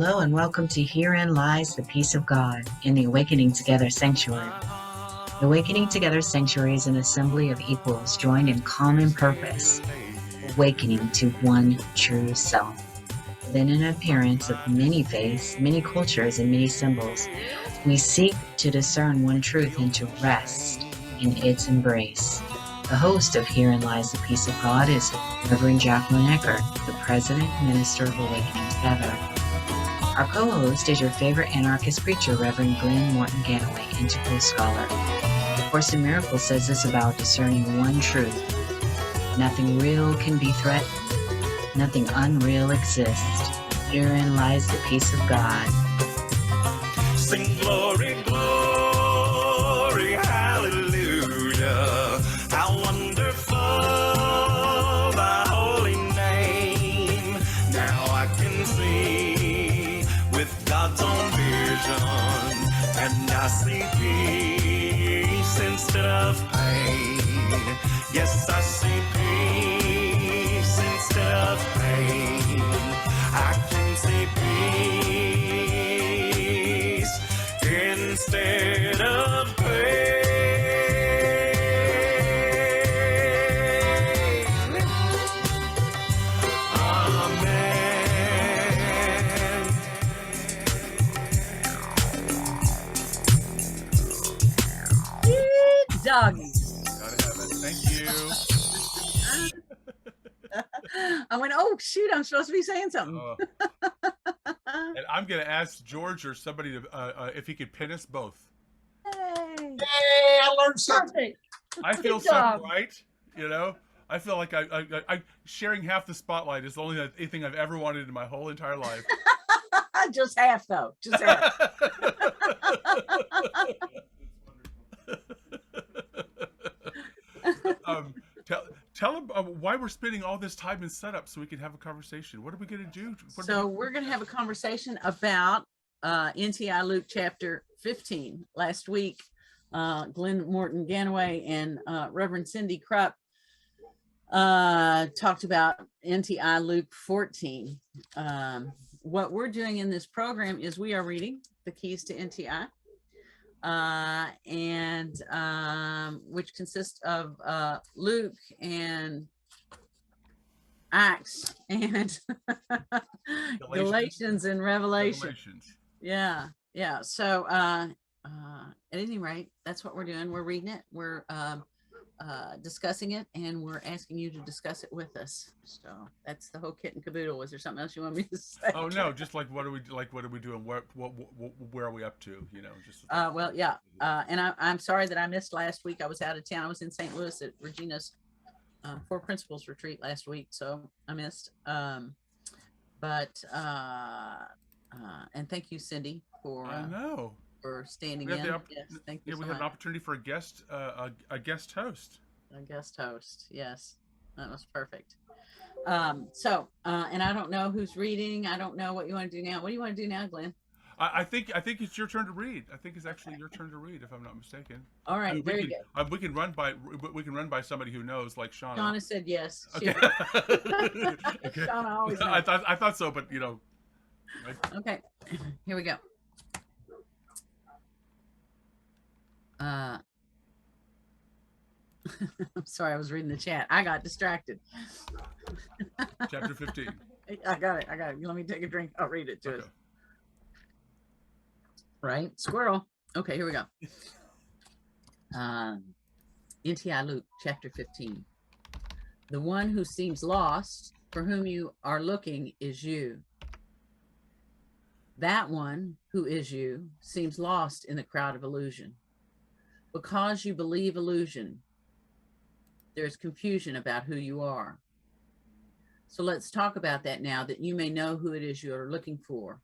Hello and welcome to Herein Lies the Peace of God in the Awakening Together Sanctuary. The Awakening Together Sanctuary is an assembly of equals joined in common purpose, awakening to one true self. Within an appearance of many faiths, many cultures, and many symbols, we seek to discern one truth and to rest in its embrace. The host of Herein Lies the Peace of God is Reverend Jacquelyn Eckert, the President and Minister of Awakening Together. Our co-host is your favorite anarchist preacher, Reverend Glen Ganaway, integral scholar. The Course in Miracles says this about discerning one truth. Nothing real can be threatened. Nothing unreal exists. Herein lies the peace of God. Sing glory, glory, hallelujah. How wonderful thy holy name. Now I can see with God's own vision, and I see peace instead of pain. Yes, I see peace instead of pain. I can see peace instead of pain. Amen. Doggy. Gotta have it. Thank you. I went, oh shoot, I'm supposed to be saying something. And I'm gonna ask George or somebody to if he could pin us both. Hey. Hey, I learned something. I feel Good so job. bright, you know. I feel like I sharing half the spotlight is the only thing I've ever wanted in my whole entire life. Just half though. Just half. Tell them why we're spending all this time in setup so we can have a conversation. What are we going to do? We're going to have a conversation about NTI Luke Chapter 15. Last week, Glen Ganaway and Reverend Cindy Krupp talked about NTI Luke 14. What we're doing in this program is we are reading the keys to NTI, which consists of Luke and Acts and Galatians and Revelation. Yeah. So at any rate, that's what we're doing. We're reading it. We're discussing it, and we're asking you to discuss it with us. So that's the whole kit and caboodle. Was there something else you want me to say? Oh no, just what are we doing? Where are we up to? You know, just well, yeah. And I'm sorry that I missed last week. I was out of town. I was in St. Louis at Regina's Four Principles retreat last week, so I missed. And thank you, Cindy, for for standing in. Yes, thank you. Yeah, we had an opportunity for a guest host. A guest host, yes, that was perfect. And I don't know who's reading. I don't know what you want to do now. What do you want to do now, Glenn? I think it's your turn to read. I think it's actually your turn to read, if I'm not mistaken. All right, very good. We can run by somebody who knows, like Shauna. Shauna said yes. Okay. Okay. Shauna always knows. I thought so, but you know. Okay, here we go. I'm sorry, I was reading the chat. I got distracted. Chapter 15. I got it. Let me take a drink. I'll read it to us. Right, squirrel. Okay, here we go. NTI Luke Chapter 15. The one who seems lost, for whom you are looking, is you. That one who is you seems lost in the crowd of illusion. Because you believe illusion, there's confusion about who you are. So let's talk about that now, that you may know who it is you are looking for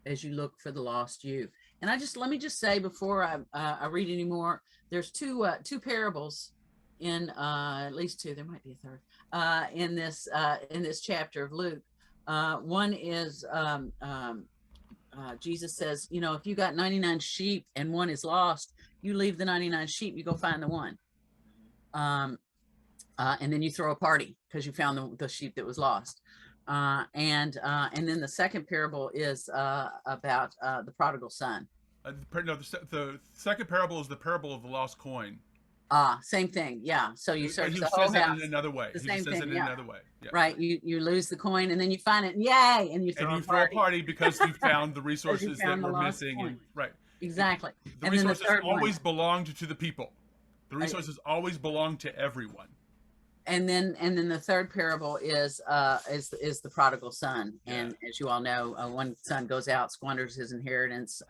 as you look for the lost you. And let me just say before I read any more, there's two parables in at least two. There might be a third in this chapter of Luke. One is Jesus says, you know, if you got 99 sheep and one is lost, you leave the 99 sheep, you go find the one. And then you throw a party because you found the sheep that was lost. and then the second parable is about the prodigal son. No, the second parable is the parable of the lost coin. Same thing. Yeah. So you search He the says whole that house. in another way. The He same just says thing, it in yeah. another way. Yeah. Right. You lose the coin and then you find it. Yay! And you throw a party because you found the resources that were missing. Coin. And, right. Exactly. The and resources then the third always one, belonged to the people. The resources always belong to everyone. And then the third parable is the prodigal son. Yeah. And as you all know, one son goes out, squanders his inheritance,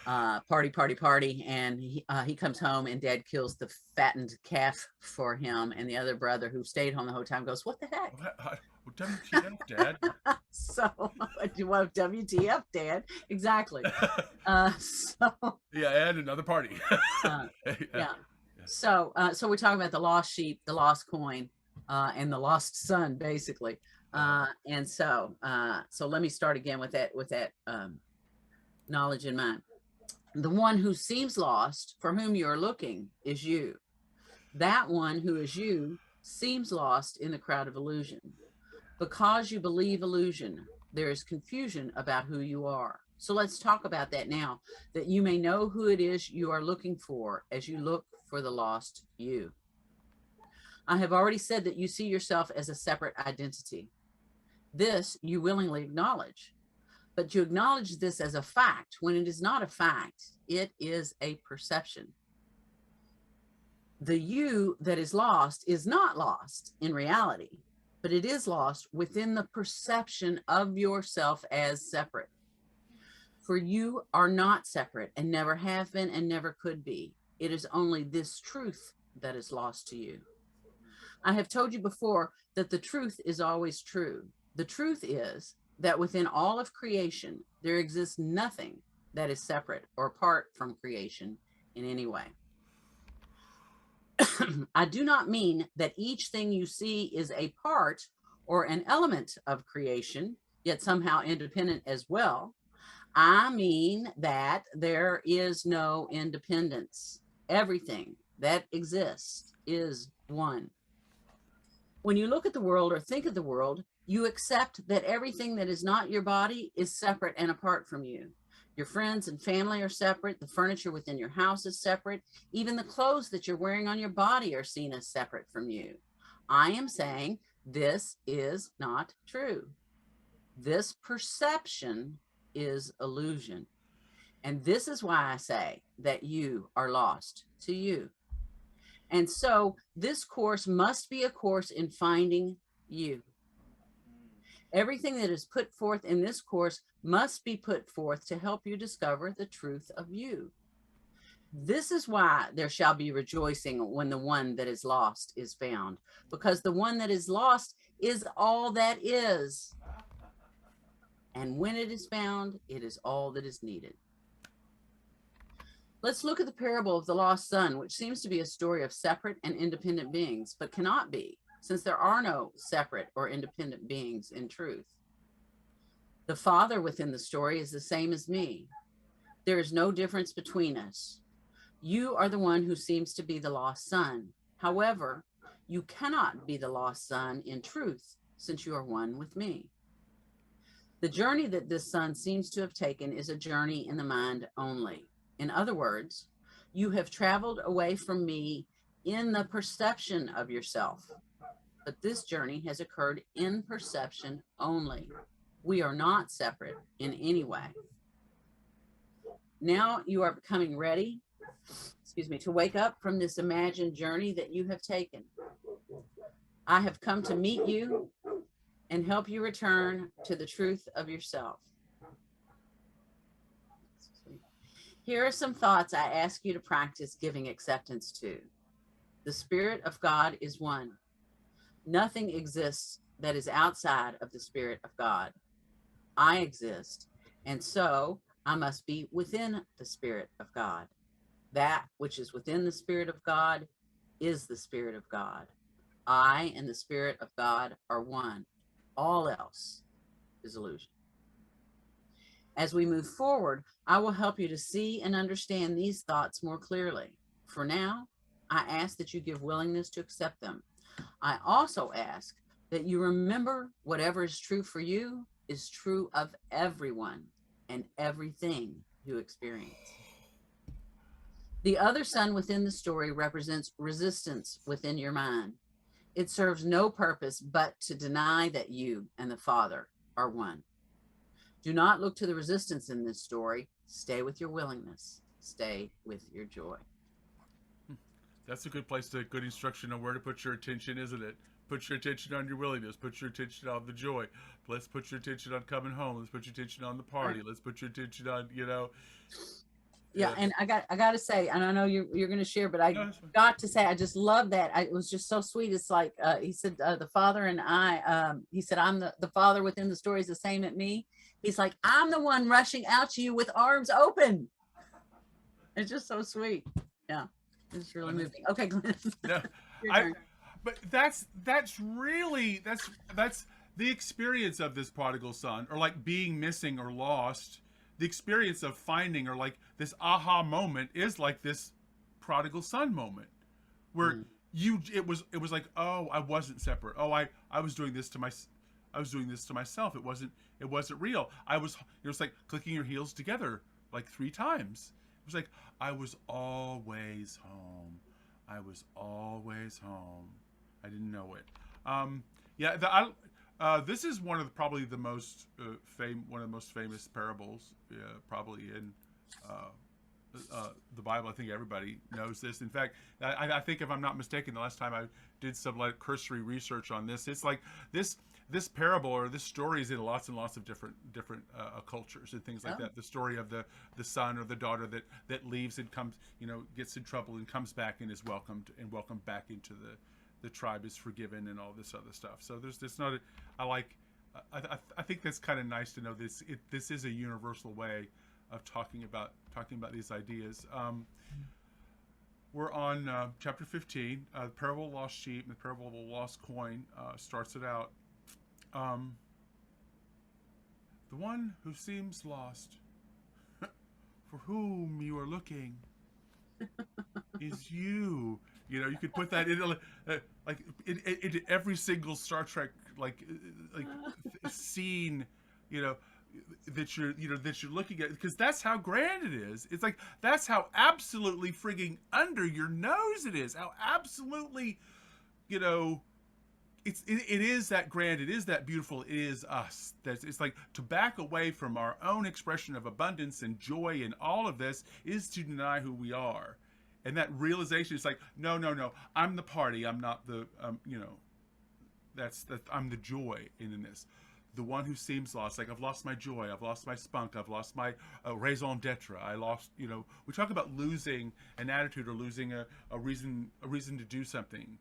party, and he comes home and dad kills the fattened calf for him, and the other brother who stayed home the whole time goes, "What the heck?" WTF, Dad? So, well, WTF, Dad? Exactly. Yeah, and another party. Yeah. So we're talking about the lost sheep, the lost coin, and the lost son, basically. And so let me start again with that knowledge in mind. The one who seems lost, for whom you are looking, is you. That one who is you seems lost in the crowd of illusion. Because you believe illusion, there is confusion about who you are. So let's talk about that now, that you may know who it is you are looking for as you look for the lost you. I have already said that you see yourself as a separate identity. This you willingly acknowledge, but you acknowledge this as a fact when it is not a fact. It is a perception. The you that is lost is not lost in reality, but it is lost within the perception of yourself as separate. For you are not separate and never have been and never could be. It is only this truth that is lost to you. I have told you before that the truth is always true. The truth is that within all of creation, there exists nothing that is separate or apart from creation in any way. I do not mean that each thing you see is a part or an element of creation, yet somehow independent as well. I mean that there is no independence. Everything that exists is one. When you look at the world or think of the world, you accept that everything that is not your body is separate and apart from you. Your friends and family are separate. The furniture within your house is separate. Even the clothes that you're wearing on your body are seen as separate from you. I am saying this is not true. This perception is illusion. And this is why I say that you are lost to you. And so this course must be a course in finding you. Everything that is put forth in this course must be put forth to help you discover the truth of you. This is why there shall be rejoicing when the one that is lost is found, because the one that is lost is all that is. And when it is found, it is all that is needed. Let's look at the parable of the lost son, which seems to be a story of separate and independent beings, but cannot be, since there are no separate or independent beings in truth. The father within the story is the same as me. There is no difference between us. You are the one who seems to be the lost son. However, you cannot be the lost son in truth, since you are one with me. The journey that this son seems to have taken is a journey in the mind only. In other words, you have traveled away from me in the perception of yourself. But this journey has occurred in perception only. We are not separate in any way. Now you are becoming ready, to wake up from this imagined journey that you have taken. I have come to meet you and help you return to the truth of yourself. Here are some thoughts I ask you to practice giving acceptance to. The Spirit of God is one. Nothing exists that is outside of the Spirit of God. I exist, and so I must be within the Spirit of God. That which is within the Spirit of God is the Spirit of God. I and the Spirit of God are one. All else is illusion. As we move forward, I will help you to see and understand these thoughts more clearly. For now, I ask that you give willingness to accept them. I also ask that you remember whatever is true for you is true of everyone and everything you experience. The other son within the story represents resistance within your mind. It serves no purpose but to deny that you and the Father are one. Do not look to the resistance in this story. Stay with your willingness. Stay with your joy. That's a good place to good instruction on where to put your attention, isn't it? Put your attention on your willingness. Put your attention on the joy. Let's put your attention on coming home. Let's put your attention on the party. Let's put your attention on, Yeah, and I got to say, and I know you're going to share, but I got to say, I just love that. It was just so sweet. It's like he said, the Father and I. He said, I'm the Father within the story is the same at me. He's like, I'm the one rushing out to you with arms open. It's just so sweet. Yeah, it's really moving. Okay, Glenn. No, but that's really that's the experience of this prodigal son, or like being missing or lost. The experience of finding, or like this aha moment, is like this prodigal son moment, where it was like, oh, I wasn't separate. Oh, I was doing this to myself. It wasn't real. It was like clicking your heels together like 3 times. It was like, I was always home. I was always home. I didn't know it. This is one of probably the most one of the most famous parables, probably in the Bible. I think everybody knows this. In fact, I think, if I'm not mistaken, the last time I did some like cursory research on this, it's like this parable, or this story, is in lots and lots of different cultures and things like that. The story of the son or the daughter that leaves and comes, gets in trouble and comes back and is welcomed back into the tribe, is forgiven, and all this other stuff. So there's not I think that's kind of nice to know this is a universal way of talking about these ideas. We're on chapter 15, the parable of the lost sheep and the parable of the lost coin. Starts it out. The one who seems lost, for whom you are looking, is you. You could put that into into every single Star Trek scene, that you're looking at, because that's how grand it is. It's like, that's how absolutely frigging under your nose it is. How absolutely, it is that grand. It is that beautiful. It is us. It's like, to back away from our own expression of abundance and joy and all of this is to deny who we are. And that realization is like, no, I'm the party. I'm not the, I'm the joy in this. The one who seems lost, like, I've lost my joy, I've lost my spunk, I've lost my raison d'etre. I lost, we talk about losing an attitude, or losing a reason to do something.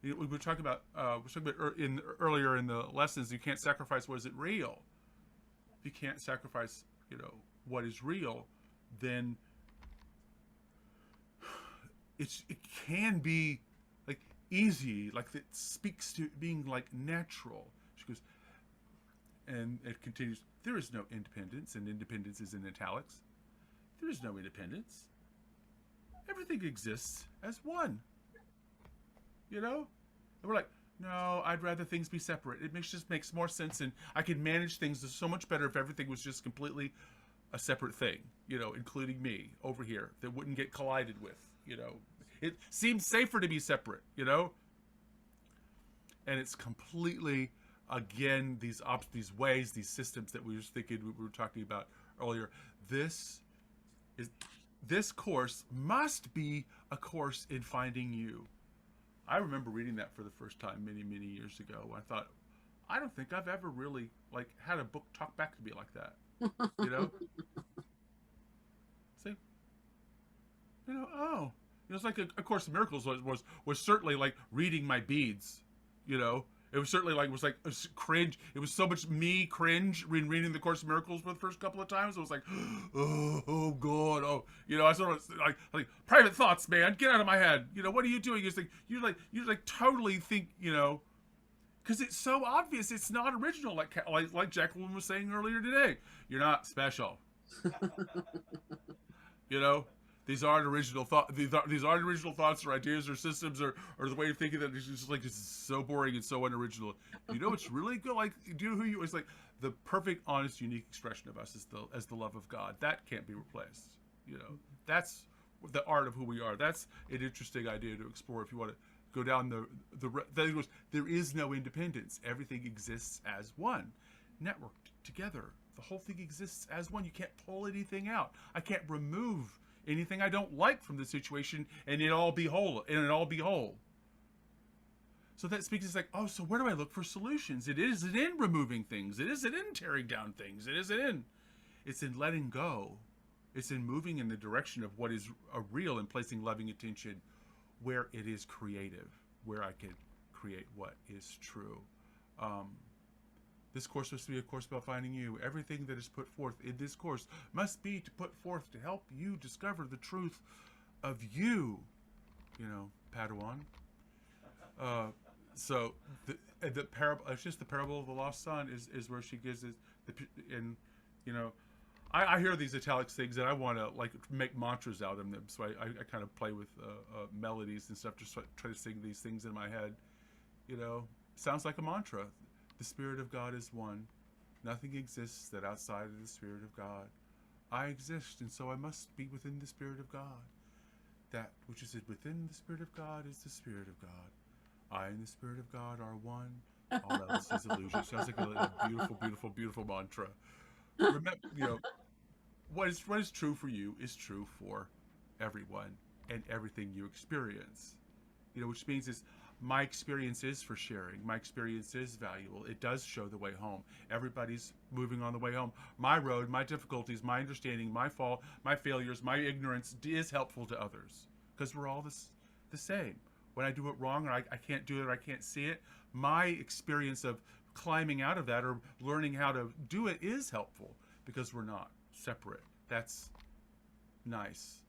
We were talking about, earlier in the lessons, you can't sacrifice what isn't real. If you can't sacrifice, what is real, then it can be like easy, like it speaks to being like natural. She goes, and it continues, there is no independence, and independence is in italics. There is no independence. Everything exists as one. And we're like, no, I'd rather things be separate. It just makes more sense, and I could manage things so much better if everything was just completely a separate thing, including me over here, that wouldn't get collided with. It seems safer to be separate, and it's completely, again, these ways, these systems that we were talking about earlier. This course must be a course in finding you. I remember reading that for the first time many, many years ago. I thought, I don't think I've ever really had a book talk back to me like that. See? It's like a Course in Miracles was certainly like reading my beads. It was certainly cringe. It was so much me cringe reading the Course in Miracles for the first couple of times. It was like, oh God, I sort of like private thoughts, man, get out of my head. What are you doing? You totally think, because it's so obvious. It's not original, like Jacquelyn was saying earlier today. You're not special. These aren't original these aren't original thoughts or ideas or systems or the way of thinking that it's just like, it's so boring and so unoriginal. You know what's really good? Like, do you know who you? It's like the perfect, honest, unique expression of us is the love of God. That can't be replaced. You know, that's the art of who we are. That's an interesting idea to explore if you want to go down there is no independence. Everything exists as one, networked together. The whole thing exists as one. You can't pull anything out. I can't remove anything I don't like from the situation and it all be whole. So that speaks, it's like, oh, so where do I look for solutions? It isn't in removing things. It isn't in tearing down things. It's in letting go. It's in moving in the direction of what is real and placing loving attention where it is creative, where I can create what is true. This course must be a course about finding you. Everything that is put forth in this course must be to put forth to help you discover the truth of you. You know, Padawan. So the parable, it's just the parable of the lost son is where she gives it. And you know, I hear these italics things and I want to like make mantras out of them. So I kind of play with melodies and stuff, just try to sing these things in my head. You know, sounds like a mantra. The Spirit of God is one. Nothing exists that outside of the Spirit of God. I exist, and so I must be within the Spirit of God. That which is within the Spirit of God is the Spirit of God. I and the Spirit of God are one. All else is illusion. Sounds like a beautiful, beautiful, beautiful mantra. Remember, you know, what is true for you is true for everyone and everything you experience. You know, which means is my experience is for sharing. My experience is valuable. It does show the way home. Everybody's moving on the way home. My road, my difficulties, my understanding, my fault, my failures, my ignorance is helpful to others because we're all the same. When I do it wrong or I can't do it or I can't see it, my experience of climbing out of that or learning how to do it is helpful because we're not separate. That's nice.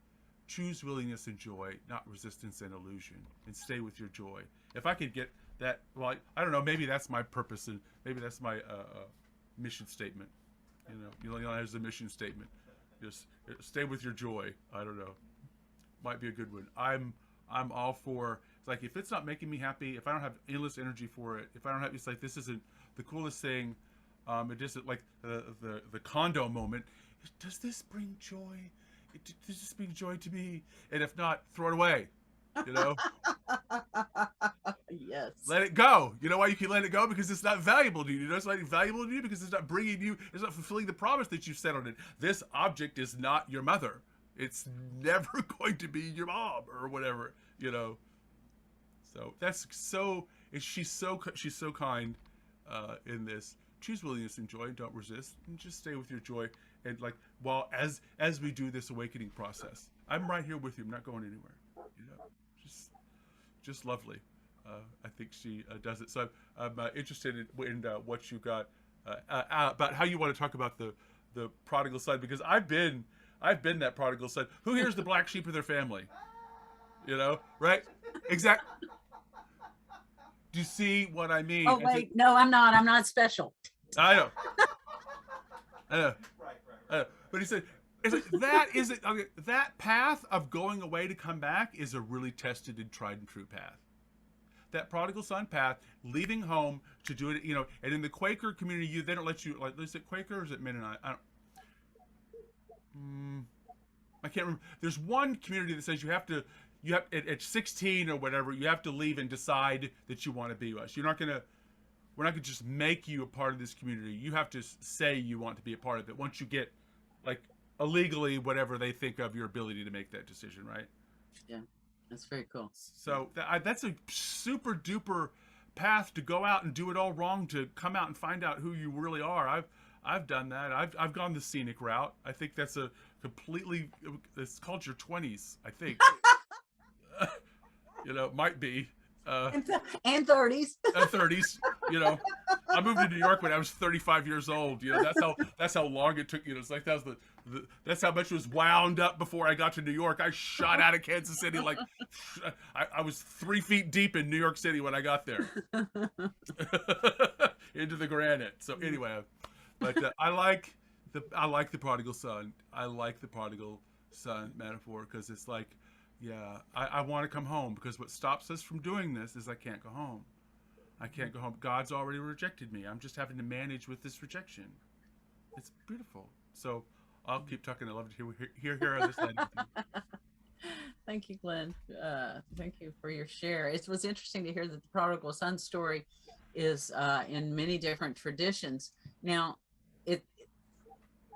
Choose willingness and joy, not resistance and illusion, and stay with your joy. If I could get that, well, I don't know, maybe that's my purpose and maybe that's my mission statement. You know, there's a mission statement. Just stay with your joy. I don't know. Might be a good one. I'm all for, it's like, if it's not making me happy, if I don't have endless energy for it, if I don't have, it's like, this isn't the coolest thing. It isn't like the condo moment. Does this bring joy? Does this bring joy to me? And if not, throw it away. You know? Yes. Let it go. You know why you can let it go? Because it's not valuable to you. You know it's not valuable to you because it's not bringing you, it's not fulfilling the promise that you've set on it. This object is not your mother. It's never going to be your mom or whatever, you know? So that's so, she's so kind in this. Choose willingness and joy. Don't resist. And just stay with your joy. And like, while as we do this awakening process, I'm right here with you. I'm not going anywhere. You know, just lovely. I think she does it. So I'm interested in what you got about how you want to talk about the prodigal son, because I've been that prodigal son. Who here's the black sheep of their family? You know, right? Exactly. Do you see what I mean? Oh wait, no, I'm not. I'm not special. I know. But he said, that path of going away to come back is a really tested and tried and true path. That prodigal son path, leaving home to do it, you know, and in the Quaker community, they don't let you, like, is it Quaker or is it Mennonite? I can't remember. There's one community that says you have at 16 or whatever, you have to leave and decide that you want to be with us. We're not going to just make you a part of this community. You have to say you want to be a part of it once you get, like, illegally whatever they think of your ability to make that decision, right? Yeah, that's very cool. So that's a super duper path to go out and do it all wrong to come out and find out who you really are. I've done that. I've gone the scenic route. I think that's a completely, it's called your 20s, I think. You know, might be. And 30s. 30s, you know. I moved to New York when I was 35 years old. You know, that's how long it took. You know, it's like that's how much was wound up before I got to New York. I shot out of Kansas City like I was 3 feet deep in New York City when I got there, into the granite. So anyway, but I like the prodigal son. I like the prodigal son metaphor, because it's like, yeah, I want to come home, because what stops us from doing this is I can't go home. I can't go home. God's already rejected me. I'm just having to manage with this rejection. It's beautiful. So I'll keep talking. I love to hear other side of you. Thank you, Glenn. Thank you for your share. It was interesting to hear that the prodigal son story is in many different traditions. Now,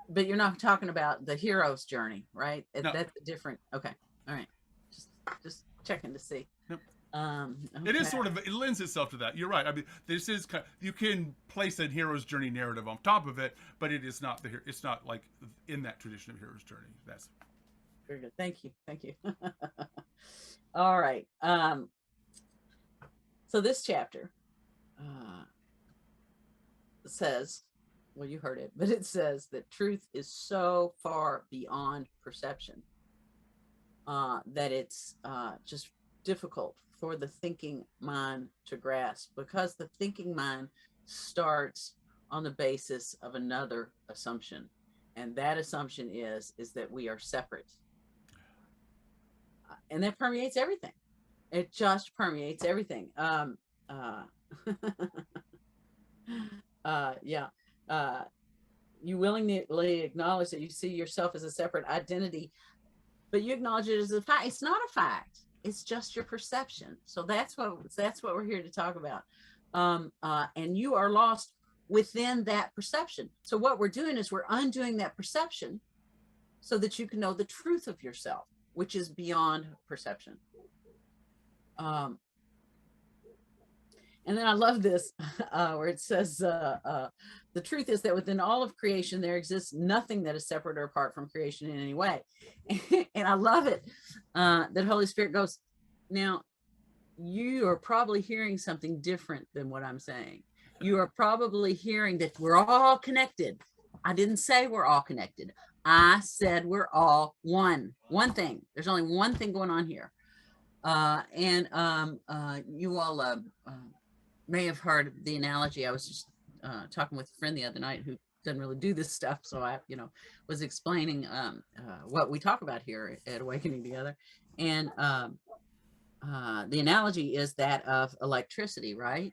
but you're not talking about the hero's journey, right? No. That's a different. Okay, all right. Just checking to see. Nope. Okay. It is sort of, it lends itself to that. You're right. I mean, this is kind of, you can place a hero's journey narrative on top of it, but it is not it's not like in that tradition of hero's journey. That's very good. Thank you. Thank you. All right. So this chapter says, well, you heard it, but it says that truth is so far beyond perception that it's just difficult for the thinking mind to grasp, because the thinking mind starts on the basis of another assumption, and that assumption is that we are separate, and that permeates everything. It just permeates everything. You willingly acknowledge that you see yourself as a separate identity, but you acknowledge it as a fact. It's not a fact. It's just your perception. So that's what we're here to talk about. And you are lost within that perception. So what we're doing is we're undoing that perception so that you can know the truth of yourself, which is beyond perception. And then I love this where it says, the truth is that within all of creation, there exists nothing that is separate or apart from creation in any way. And I love it that Holy Spirit goes, now, you are probably hearing something different than what I'm saying. You are probably hearing that we're all connected. I didn't say we're all connected. I said we're all one thing. There's only one thing going on here. You all may have heard the analogy. I was just talking with a friend the other night who doesn't really do this stuff, so I was explaining what we talk about here at Awakening Together, and the analogy is that of electricity, right?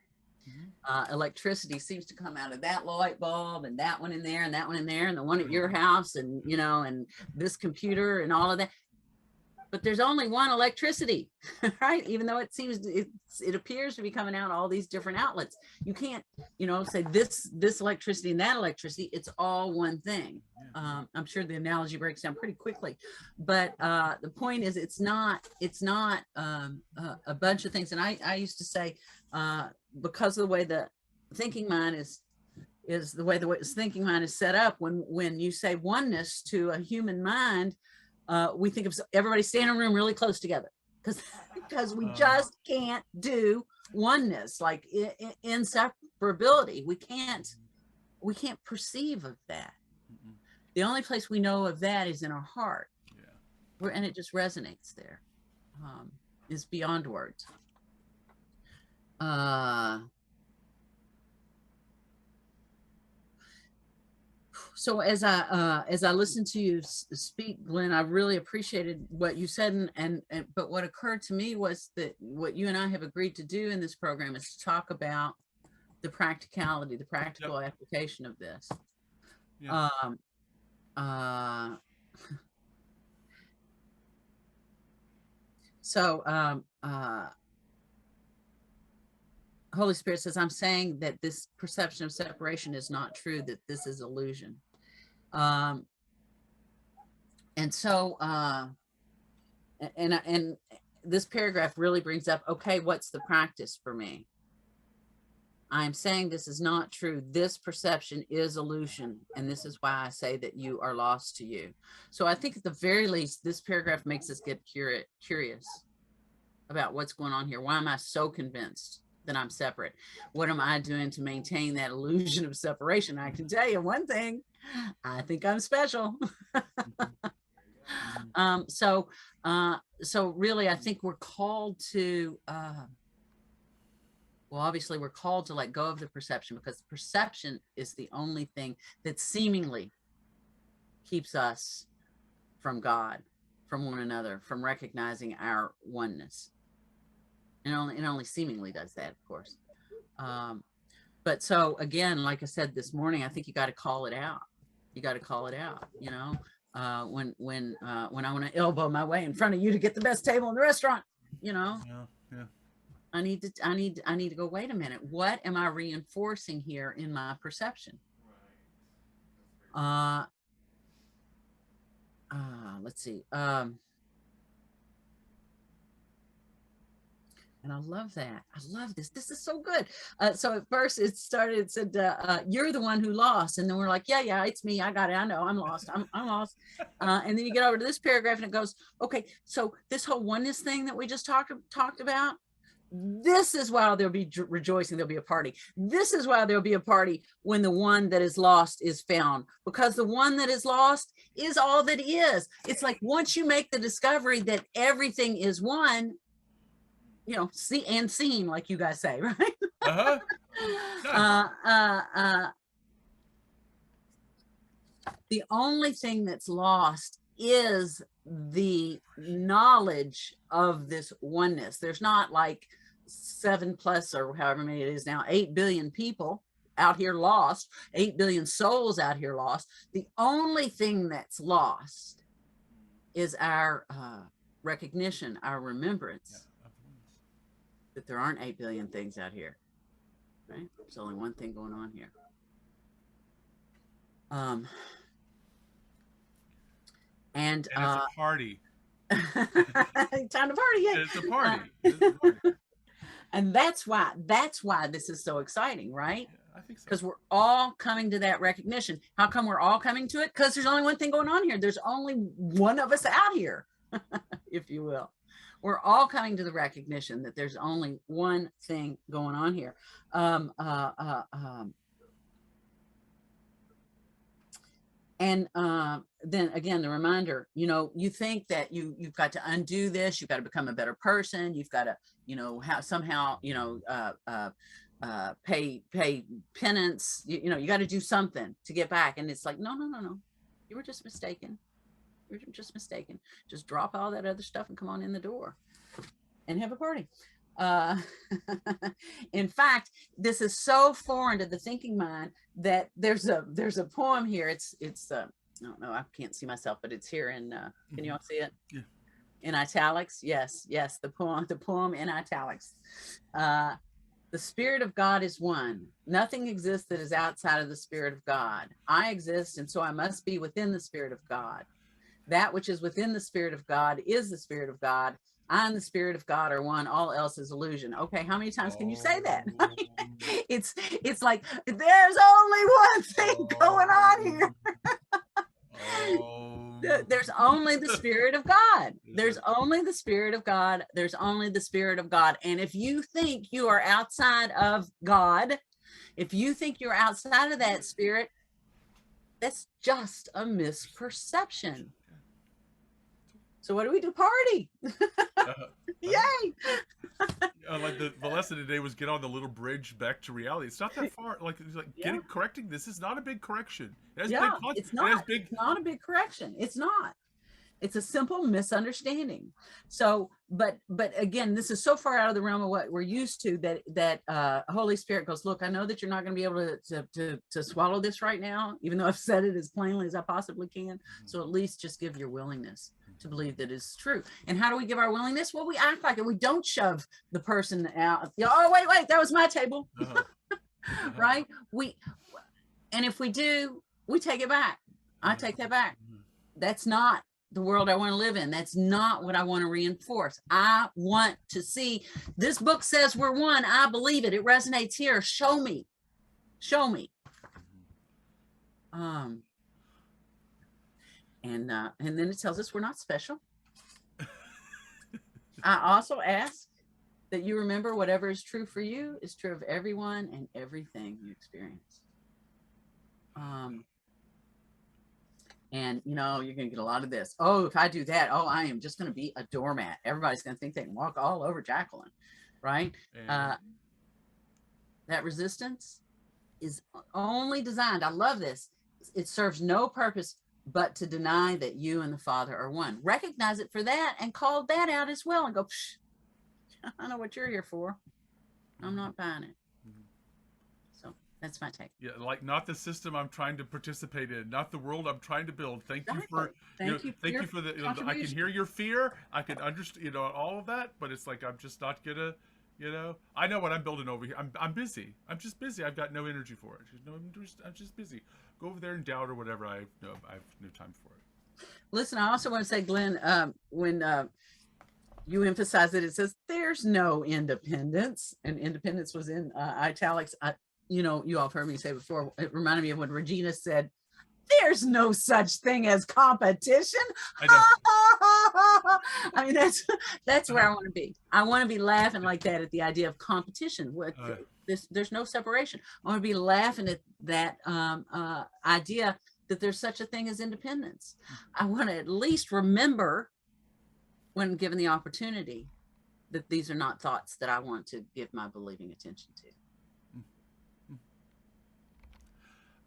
Electricity seems to come out of that light bulb, and that one in there, and that one in there, and the one at your house, and and this computer and all of that. But there's only one electricity, right? Even though it appears to be coming out all these different outlets. You can't, say this electricity and that electricity. It's all one thing. I'm sure the analogy breaks down pretty quickly, but the point is, it's not a bunch of things. And I used to say, because of the way the thinking mind is the way the thinking mind is set up, when you say oneness to a human mind, we think of everybody staying in a room really close together, because we just can't do oneness, like inseparability. We can't perceive of that. The only place we know of that is in our heart, and it just resonates there. Is beyond words. So as I listened to you speak, Glenn, I really appreciated what you said, but what occurred to me was that what you and I have agreed to do in this program is to talk about the practicality, the practical application of this. Yeah. Holy Spirit says, I'm saying that this perception of separation is not true, that this is illusion. And this paragraph really brings up, okay, what's the practice for me? I'm saying this is not true. This perception is illusion. And this is why I say that you are lost to you. So I think at the very least, this paragraph makes us get curious about what's going on here. Why am I so convinced that I'm separate? What am I doing to maintain that illusion of separation? I can tell you one thing, I think I'm special. So really, I think we're called to, obviously we're called to let go of the perception, because perception is the only thing that seemingly keeps us from God. from one another, from recognizing our oneness. And it only seemingly does that, of course. But so again, like I said this morning, I think you got to call it out. You got to call it out. You know, when I want to elbow my way in front of you to get the best table in the restaurant, you know, Yeah. I need to go, wait a minute. What am I reinforcing here in my perception? Let's see. And I love that. I love this. This is so good. So at first it said, you're the one who lost. And then we're like, yeah, it's me. I got it. I know I'm lost. I'm lost. And then you get over to this paragraph and it goes, okay, so this whole oneness thing that we just talked about, this is why there'll be rejoicing. There'll be a party. This is why there'll be a party when the one that is lost is found, because the one that is lost is all that is. It's like, once you make the discovery that everything is one, you know, see and seen, like you guys say, right? The only thing that's lost is the knowledge of this oneness. There's not like 7+ or however many it is now, 8 billion people out here lost, 8 billion souls out here lost. The only thing that's lost is our recognition, our remembrance that there aren't 8 billion things out here, right? There's only one thing going on here. And it's a party. Time to party, yeah. It's a party. It's a party. And that's why this is so exciting, right? Yeah, I think so. Because we're all coming to that recognition. How come we're all coming to it? Because there's only one thing going on here. There's only one of us out here, if you will. We're all coming to the recognition that there's only one thing going on here. And then again, the reminder, you know, you think that you've got to undo this, you've got to become a better person, you've got to, you know, somehow, you know, pay penance, you know, you got to do something to get back. And it's like, no, you were just mistaken. You're just mistaken. Just drop all that other stuff and come on in the door and have a party. In fact, this is so foreign to the thinking mind that there's a poem here. It's I don't know, I can't see myself, but it's here in can you all see it? Yeah. In italics? Yes, the poem in italics. The Spirit of God is one. Nothing exists that is outside of the Spirit of God. I exist, and so I must be within the Spirit of God. That which is within the Spirit of God is the Spirit of God. I and the Spirit of God are one. All else is illusion. Okay, how many times can you say that? It's like there's only one thing going on here. There's only the Spirit of God. There's only the Spirit of God. There's only the Spirit of God. And if you think you are outside of God, if you think you're outside of that Spirit, that's just a misperception. So what do we do? Party. Yay. Like the lesson today was get on the little bridge back to reality. It's not that far. Like getting correcting this is not a big correction. It's not a big correction. It's not. It's a simple misunderstanding. So, but again, this is so far out of the realm of what we're used to that Holy Spirit goes, look, I know that you're not going to be able to swallow this right now, even though I've said it as plainly as I possibly can. So at least just give your willingness to believe that it's true. And how do we give our willingness? Well, we act like it. We don't shove the person out. Oh, wait, that was my table. Right? And if we do, we take it back. I take that back. That's not the world I want to live in. That's not what I want to reinforce. I want to see this book says we're one. I believe it. It resonates here. Show me. And then it tells us we're not special. I also ask that you remember whatever is true for you is true of everyone and everything you experience. And, you know, you're going to get a lot of this. Oh, if I do that, I am just going to be a doormat. Everybody's going to think they can walk all over Jacquelyn, right? That resistance is only designed, I love this, it serves no purpose but to deny that you and the Father are one. Recognize it for that and call that out as well and go, Psh, I know what you're here for. I'm not buying it. So that's my take. Yeah, like not the system I'm trying to participate in, not the world I'm trying to build. Thank you for Thank you for the I can hear your fear, I can understand all of that, but it's like I'm just not gonna I know what I'm building over here. I'm busy. I'm just busy. I've got no energy for it. I'm just busy. Go over there and doubt or whatever. I have no time for it. Listen, I also want to say, Glenn, when you emphasize that it says there's no independence, and independence was in italics. You all have heard me say before, it reminded me of when Regina said, there's no such thing as competition. I know. I mean, that's where I want to be. I want to be laughing like that at the idea of competition. There's no separation. I want to be laughing at that idea that there's such a thing as independence. I want to at least remember, when given the opportunity, that these are not thoughts that I want to give my believing attention to.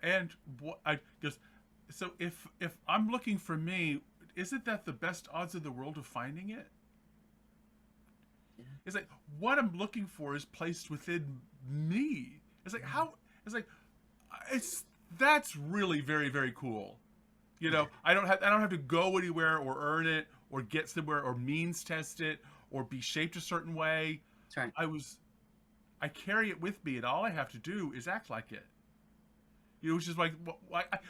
And what I just so if I'm looking for me, isn't that the best odds in the world of finding it? Yeah. It's like what I'm looking for is placed within me. It's like that's really very, very cool. I don't have to go anywhere or earn it or get somewhere or means test it or be shaped a certain way. That's right. I carry it with me, and all I have to do is act like it. Which is like,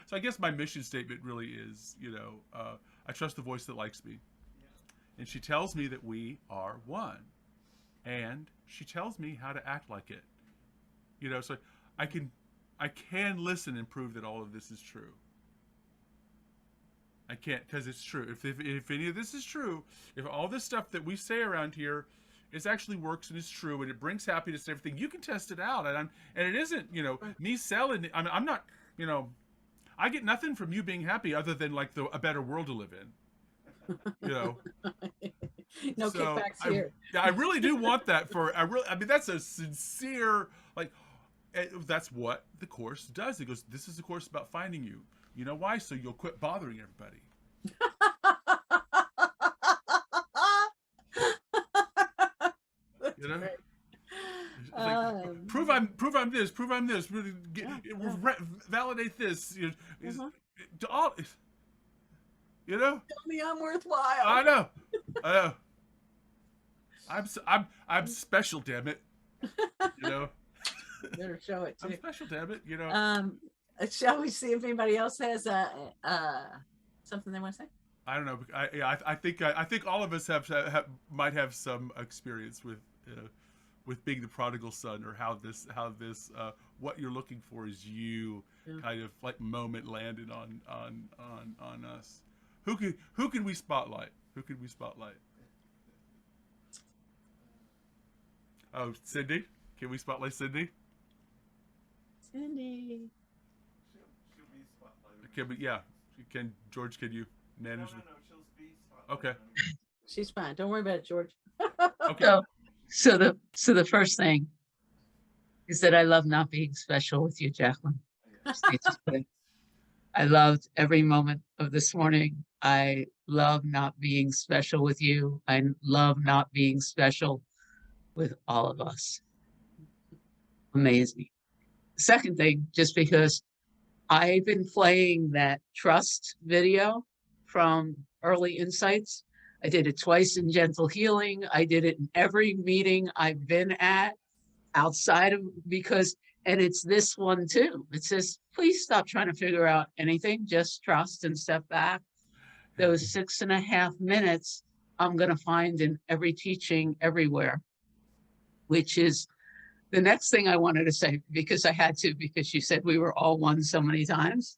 so I guess my mission statement really is, I trust the voice that likes me. And she tells me that we are one. And she tells me how to act like it. So I can listen and prove that all of this is true. I can't, because it's true. If any of this is true, if all this stuff that we say around here is actually works and is true and it brings happiness and everything, you can test it out. And it isn't, me selling. I'm not, I get nothing from you being happy other than like a better world to live in. No kickbacks here. I really do want that that's a sincere, like, that's what the Course does. It goes, this is the Course about finding you. You know why? So you'll quit bothering everybody. Like, prove I'm this. Really validate this. Tell me I'm worthwhile. I know. I'm special, damn it. Better show it too. I'm special, damn it. Shall we see if anybody else has something they want to say? I don't know. I think all of us might have some experience with being the prodigal son, or how this what you're looking for is you kind of like moment landed on us. Who can we spotlight? Oh, Cindy, can we spotlight Cindy? Cindy. Can George? Can you manage? No, she'll be spotlighted. Okay. She's fine. Don't worry about it, George. Okay. So the first thing is that I love not being special with you, Jacquelyn. I loved every moment of this morning. I love not being special with you. I love not being special with all of us. Amazing. Second thing, just because I've been playing that trust video from Early Insights. I did it twice in Gentle Healing. I did it in every meeting I've been at outside of, and it's this one too. It says, please stop trying to figure out anything, just trust and step back. Those 6.5 minutes I'm going to find in every teaching everywhere, which is the next thing I wanted to say, because I had to, because you said we were all one so many times.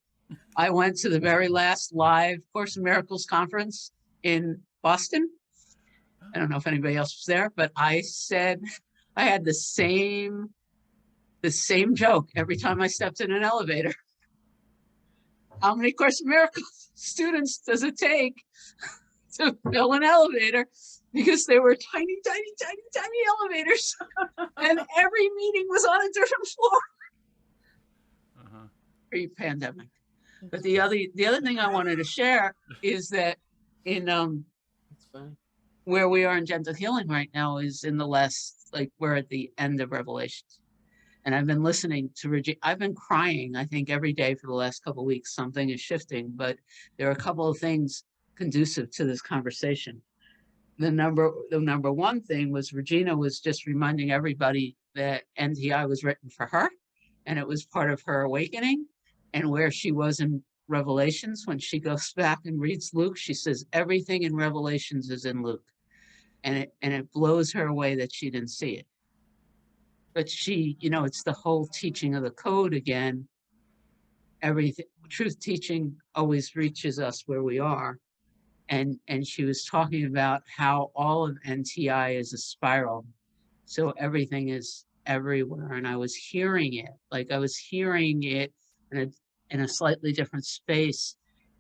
I went to the very last live Course in Miracles conference in Boston. I don't know if anybody else was there, but I said I had the same joke every time I stepped in an elevator. How many Course in Miracles students does it take to fill an elevator? Because there were tiny elevators, and every meeting was on a different floor. Pre-pandemic. But the other thing I wanted to share is that in That's funny. where we are in gentle healing right now is in the last, like we're at the end of Revelations. And I've been listening to Regina. I've been crying, I think, every day for the last couple of weeks. Something is shifting, but there are a couple of things conducive to this conversation. The number one thing was Regina was just reminding everybody that NTI was written for her, and it was part of her awakening, and where she was in Revelations. When she goes back and reads Luke, she says everything in Revelations is in Luke, and it blows her away that she didn't see it. But she, it's the whole teaching of the code again. Everything, truth teaching always reaches us where we are. And she was talking about how all of NTI is a spiral. So everything is everywhere. And I was hearing it, in a slightly different space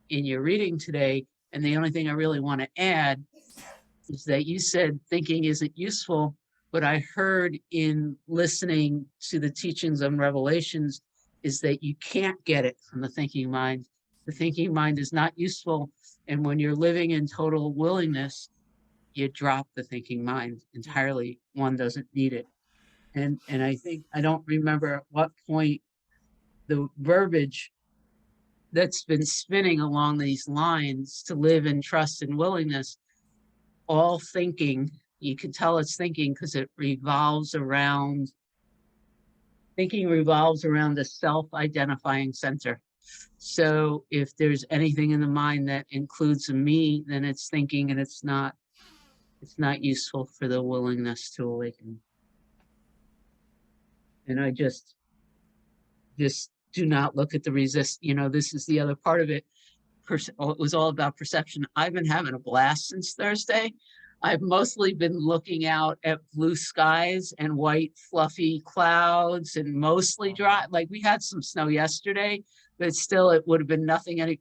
in your reading today. And the only thing I really want to add is that you said thinking isn't useful. What I heard in listening to the teachings on Revelations is that you can't get it from the thinking mind. The thinking mind is not useful. And when you're living in total willingness, you drop the thinking mind entirely. One doesn't need it. And I think, I don't remember at what point the verbiage that's been spinning along these lines to live in trust and willingness, all thinking, you can tell it's thinking because it revolves around, thinking revolves around the self-identifying center. So if there's anything in the mind that includes a me, then it's thinking, and it's not useful for the willingness to awaken. And I just do not look at the resist. This is the other part of it. It was all about perception. I've been having a blast since Thursday. I've mostly been looking out at blue skies and white fluffy clouds and mostly dry. Like we had some snow yesterday, but still it would have been nothing.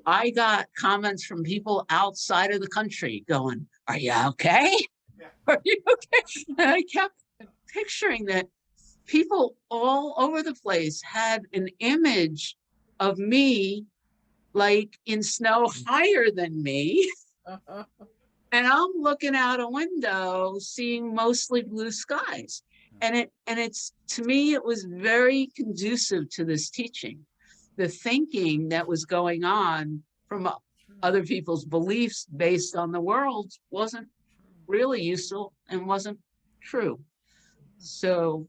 I got comments from people outside of the country going, "Are you okay? Are you okay?" And I kept picturing that people all over the place had an image of me like in snow higher than me. And I'm looking out a window, seeing mostly blue skies. And it's, to me, it was very conducive to this teaching. The thinking that was going on from other people's beliefs based on the world wasn't really useful and wasn't true. So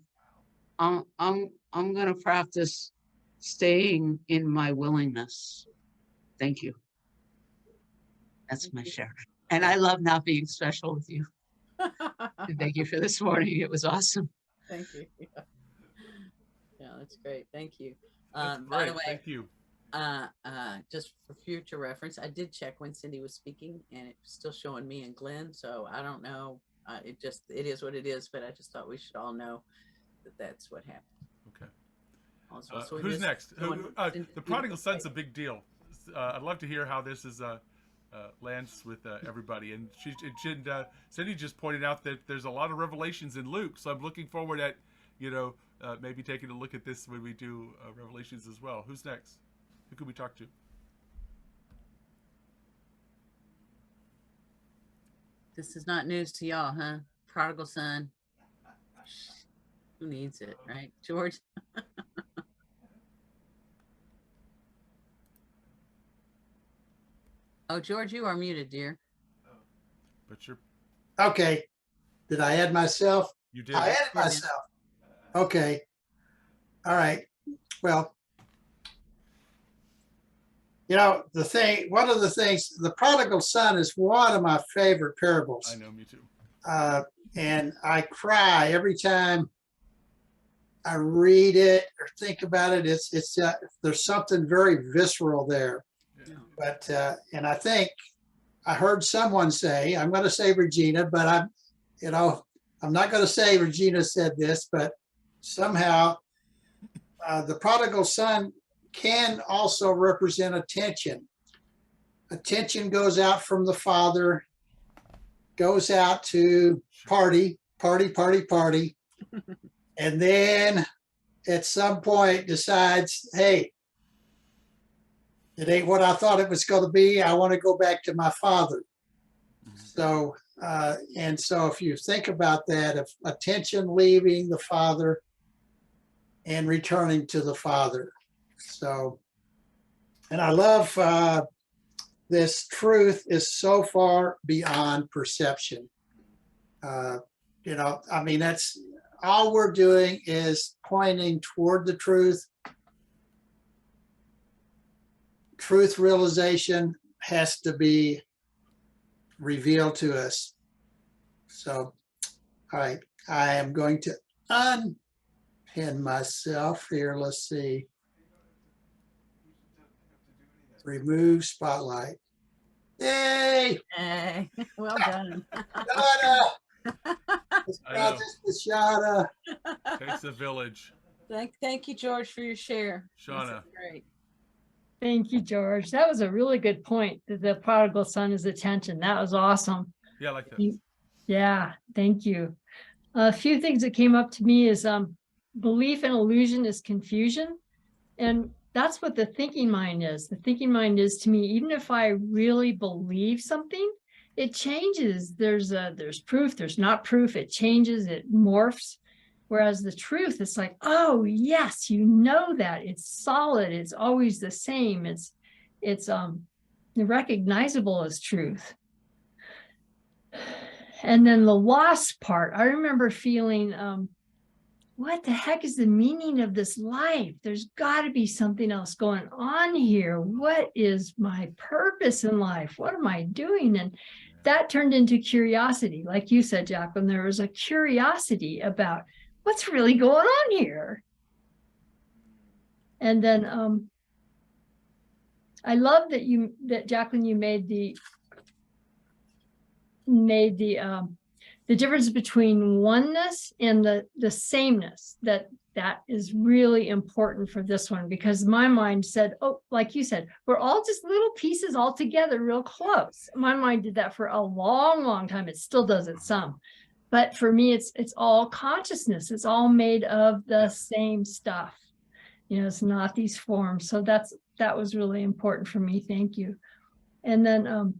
I'm going to practice staying in my willingness. Thank you. That's my share. And I love not being special with you. And thank you for this morning. It was awesome. Thank you. Yeah, that's great. Thank you. That's By the great. way, Thank you. just for future reference, I did check when Cindy was speaking, and it's still showing me and Glenn. So I don't know. It is what it is. But I just thought we should all know that that's what happened. Okay. Also, Who's next? The prodigal son's a big deal. I'd love to hear how this is lands with everybody. And Cindy just pointed out that there's a lot of revelations in Luke, so I'm looking forward at maybe taking a look at this when we do Revelations as well. Who's next? Who could we talk to? This is not news to y'all, huh? Prodigal son. Who needs it, right? George? Oh, George, you are muted, dear. But you're... Okay. Did I add myself? You did. I added myself. Okay. All right. Well, one of the things, the prodigal son is one of my favorite parables. I know, me too. And I cry every time I read it or think about it. There's something very visceral there. Yeah. But, and I think I heard someone say, I'm going to say Regina, but I'm not going to say Regina said this, but somehow the prodigal son can also represent attention. Attention goes out from the father, goes out to party, and then at some point decides, hey, it ain't what I thought it was going to be. I want to go back to my Father. So, and so if you think about that, if attention leaving the Father and returning to the Father. So, and I love this truth is so far beyond perception. You know, I mean, that's all we're doing is pointing toward the truth. Truth realization has to be revealed to us. So, all right, I am going to unpin myself here. Let's see. Remove spotlight. Yay! Hey, well done. Shauna! I know. This is Shauna. Takes a village. Thank you, George, for your share. Shauna. This is great. Thank you, George. That was a really good point. That the prodigal son is attention. That was awesome. Yeah, I like that. Yeah, thank you. A few things that came up to me is belief and illusion is confusion. And that's what the thinking mind is. The thinking mind is, to me, even if I really believe something, it changes. There's proof, there's not proof. It changes, it morphs. Whereas the truth, it's like, oh yes, you know that it's solid. It's always the same. It's recognizable as truth. And then the lost part, I remember feeling, what the heck is the meaning of this life? There's got to be something else going on here. What is my purpose in life? What am I doing? And that turned into curiosity. Like you said, Jacquelyn, there was a curiosity about what's really going on here. And then I love that Jacquelyn, you made the difference between oneness and the sameness. That is really important for this one, because my mind said, oh, like you said, we're all just little pieces all together real close. My mind did that for a long time. It still does it some. But for me, it's all consciousness. It's all made of the same stuff. You know, it's not these forms. So that was really important for me. Thank you. And then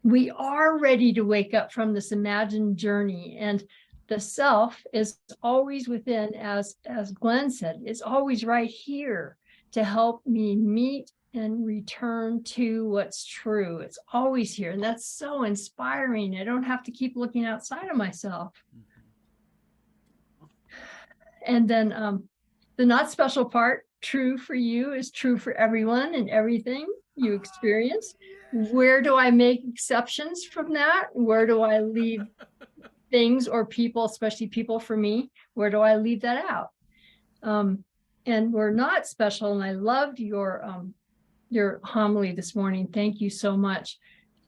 we are ready to wake up from this imagined journey, and the self is always within, as Glen said, is always right here to help me meet and return to what's true. It's always here. And that's so inspiring. I don't have to keep looking outside of myself. And then the not special part, true for you is true for everyone and everything you experience. Where do I make exceptions from that? Where do I leave things or people, especially people for me? Where do I leave that out? And we're not special. And I loved your homily this morning. Thank you so much.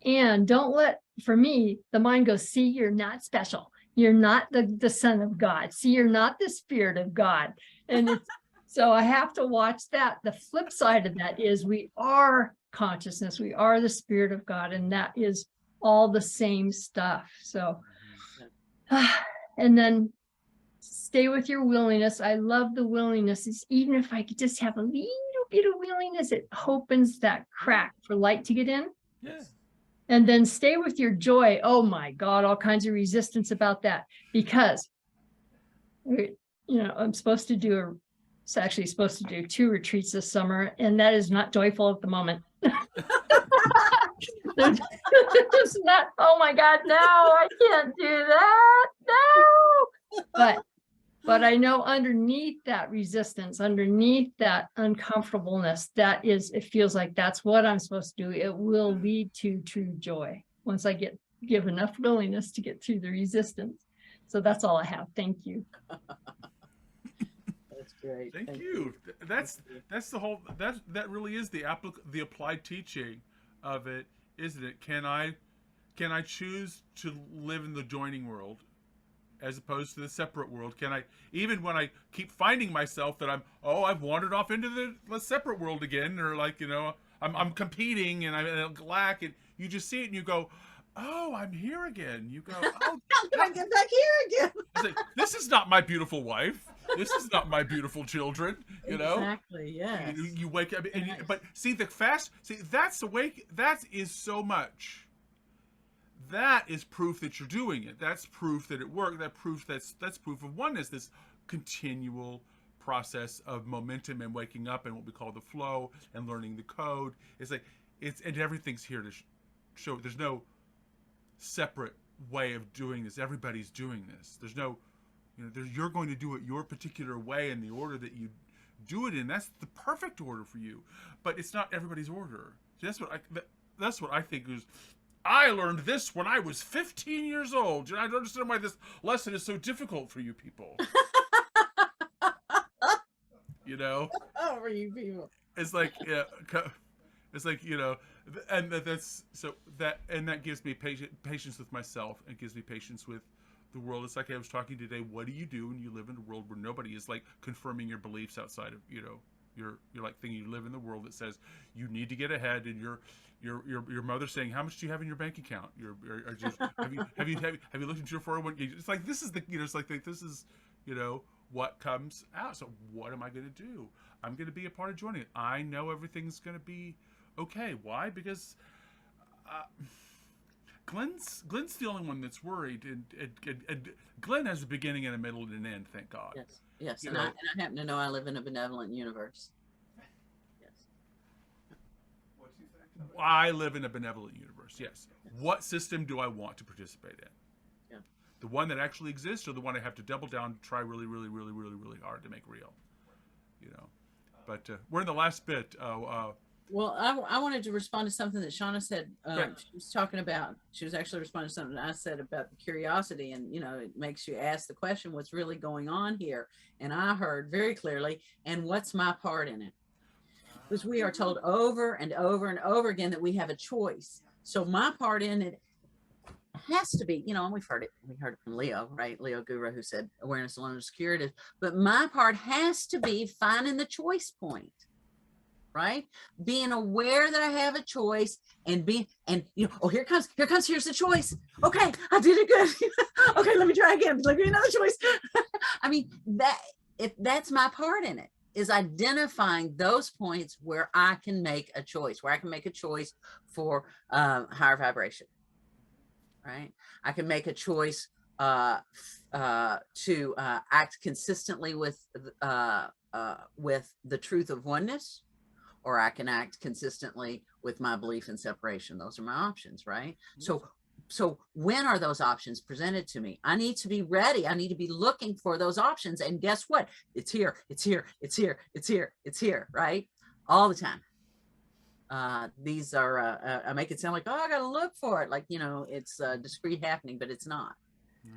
And don't let, for me, the mind goes, see, you're not special. You're not the Son of God. See, you're not the Spirit of God. And so I have to watch that. The flip side of that is we are consciousness. We are the Spirit of God. And that is all the same stuff. So, and then stay with your willingness. I love the willingness. It's, even if I could just have a little bit of willingness, it opens that crack for light to get in. Yeah. And then stay with your joy. Oh my God, all kinds of resistance about that, because I'm supposed to do it's actually supposed to do 2 retreats this summer, and that is not joyful at the moment. It's not, oh my God, no, I can't do that. No. But I know underneath that resistance, underneath that uncomfortableness, that is, it feels like that's what I'm supposed to do. It will lead to true joy once I give enough willingness to get through the resistance. So that's all I have. Thank you. That's great. Thank you. That's the whole, that really is the applied teaching of it, isn't it? Can I choose to live in the joining world as opposed to the separate world? Can I, even when I keep finding myself that I've wandered off into the separate world again, or like, I'm competing and I lack, and you just see it and you go, oh, I'm here again. You go, oh, How can I get back here again? it's like, this is not my beautiful wife. This is not my beautiful children, you know? Exactly, yes. You wake up, and but see, that's the wake, that is so much. That is proof that you're doing it. That's proof that it worked. That's proof of oneness, this continual process of momentum and waking up and what we call the flow and learning the code. It's like, and everything's here to show. There's no separate way of doing this. Everybody's doing this. There's no, you're going to do it your particular way in the order that you do it in. That's the perfect order for you, but it's not everybody's order. So that's what I think is. I learned this when I was 15 years old, and I don't understand why this lesson is so difficult for you people. Oh, for you people. It's like, it's like, and that gives me patience with myself, and gives me patience with the world. It's like I was talking today. What do you do when you live in a world where nobody is like confirming your beliefs outside of your like thing? You live in the world that says you need to get ahead, and your mother saying, how much do you have in your bank account? Have you looked into your 401k? It's like, this is it's like this is what comes out. So what am I going to do? I'm going to be a part of joining it. I know everything's going to be okay. Why? Because Glen's the only one that's worried, and Glen has a beginning and a middle and an end. Thank God. Yes. And I happen to know I live in a benevolent universe. Yes. I live in a benevolent universe. Yes. What system do I want to participate in? Yeah. The one that actually exists, or the one I have to double down, try really, really, really, really, really hard to make real? But we're in the last bit. Well, I wanted to respond to something that Shauna said. Right. She was talking about, she was actually responding to something I said about the curiosity, and it makes you ask the question, what's really going on here? And I heard very clearly, and what's my part in it? Because we are told over and over and over again that we have a choice. So my part in it has to be, and we heard it from Leo, right? Leo Guru, who said awareness alone is curative. But my part has to be finding the choice point. Right? Being aware that I have a choice, and here's the choice. Okay, I did it good. Okay, let me try again. Let me do another choice. I mean, that's my part in it, is identifying those points where I can make a choice, for higher vibration. Right? I can make a choice to act consistently with the truth of oneness, or I can act consistently with my belief in separation. Those are my options, right? So when are those options presented to me? I need to be ready. I need to be looking for those options. And guess what? It's here, right? All the time. These are, I make it sound like, oh, I got to look for it. Like, it's discrete happening, but it's not. No.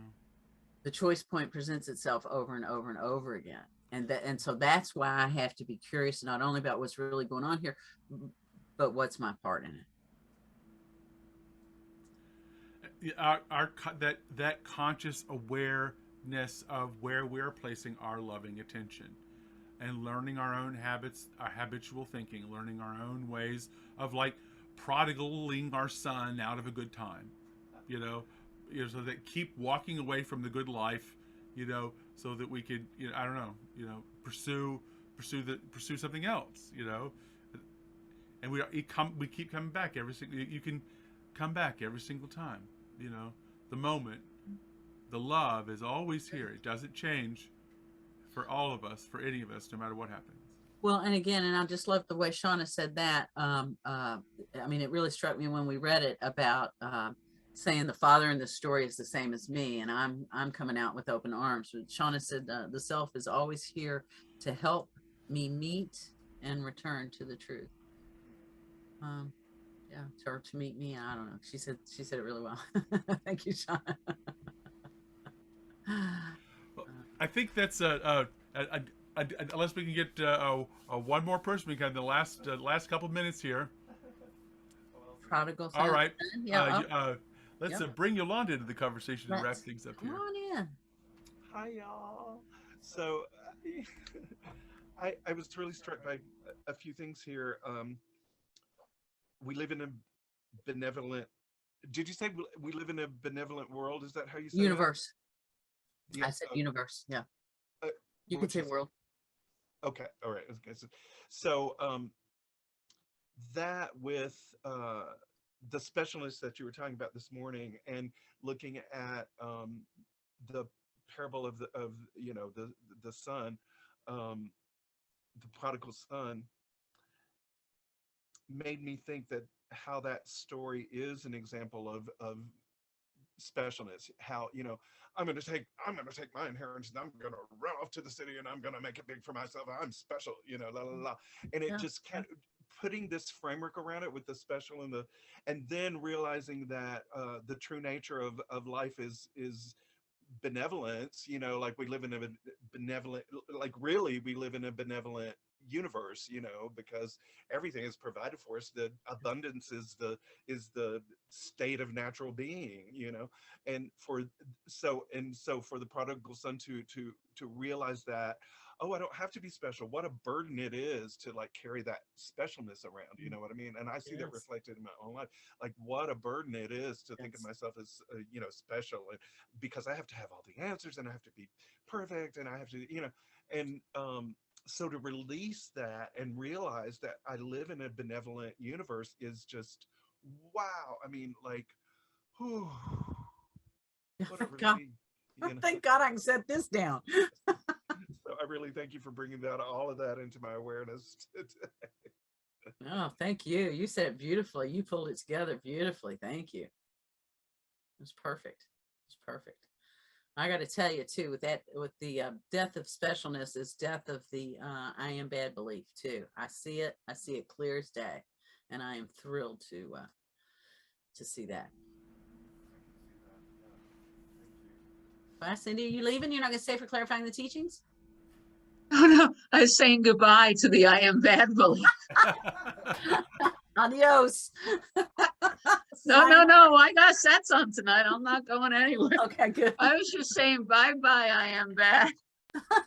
The choice point presents itself over and over and over again. And so that's why I have to be curious, not only about what's really going on here, but what's my part in it. That conscious awareness of where we're placing our loving attention, and learning our own habits, our habitual thinking, learning our own ways of like prodigaling our son out of a good time, so that keep walking away from the good life, so that we could, I don't know, pursue something else, and we keep coming back you can come back every single time, the moment, the love is always here. It doesn't change for all of us, for any of us, no matter what happens. Well, and again, and I just love the way Shauna said that. I mean, it really struck me when we read it about, saying the father in this story is the same as me, and I'm coming out with open arms. But Shauna said the self is always here to help me meet and return to the truth. Or to meet me. I don't know. She said it really well. Thank you, Shauna. Well, I think that's unless we can get one more person, we can the last couple minutes here. Prodigal son. All right. Yeah. Let's bring Yolanda into the conversation and wrap things up here. Come on in. Hi, y'all. So I was really struck by a few things here. We live in a benevolent, did you say we live in a benevolent world? Is that how you say Universe. it? Yeah, I said universe. Yeah. You can What'd say you say? world. Okay, all right. Okay, so that with the specialness that you were talking about this morning, and looking at the parable of the son, the prodigal son, made me think that how that story is an example of specialness. How, I'm going to take my inheritance and I'm going to run off to the city and I'm going to make it big for myself. I'm special, la la la. And it Yeah. just can't, putting this framework around it with the special and then realizing that the true nature of life is benevolence. Like we live in a benevolent, like really we live in a benevolent universe, because everything is provided for us. The abundance is the state of natural being, and so for the prodigal son to realize that, oh, I don't have to be special. What a burden it is to like carry that specialness around. You know what I mean? And I see that Yes. reflected in my own life. Like what a burden it is to think of Yes. myself as special, and because I have to have all the answers and I have to be perfect and I have to, and so to release that and realize that I live in a benevolent universe is just wow. I mean, like, whew, what a Thank God. relief. Thank God I can set this down. So I really thank you for bringing that, all of that, into my awareness today. Oh, thank you. You said it beautifully. You pulled it together beautifully. Thank you. It was perfect. It's perfect. I got to tell you too, with the death of specialness is death of the I am bad belief too. I see it clear as day, and I am thrilled to see that. Bye, Cindy. Are you leaving? You're not going to stay for clarifying the teachings? Oh no, I was saying goodbye to the I am bad belief. Adios. No, I got sets on tonight. I'm not going anywhere. Okay, good. I was just saying bye-bye, I am bad.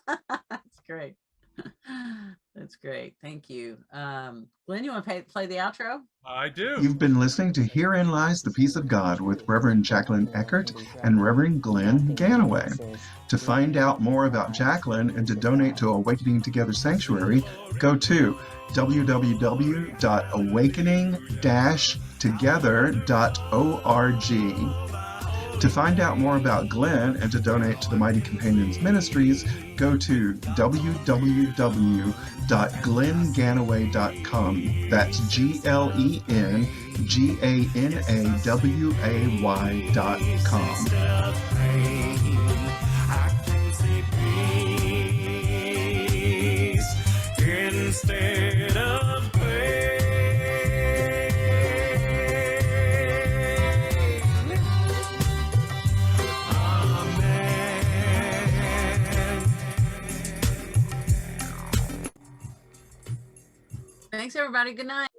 That's great. That's great. Thank you. Glenn, you want to play the outro? I do. You've been listening to Herein Lies the Peace of God with Reverend Jacquelyn Eckert and Reverend Glen Ganaway. To find out more about Jacquelyn and to donate to Awakening Together Sanctuary, go to www.awakening-together.org. To find out more about Glen and to donate to the Mighty Companions Ministries, go to www.glenganaway.com. That's GLENGANAWAY.com. I can see peace instead of pain. Amen. Thanks, everybody. Good night.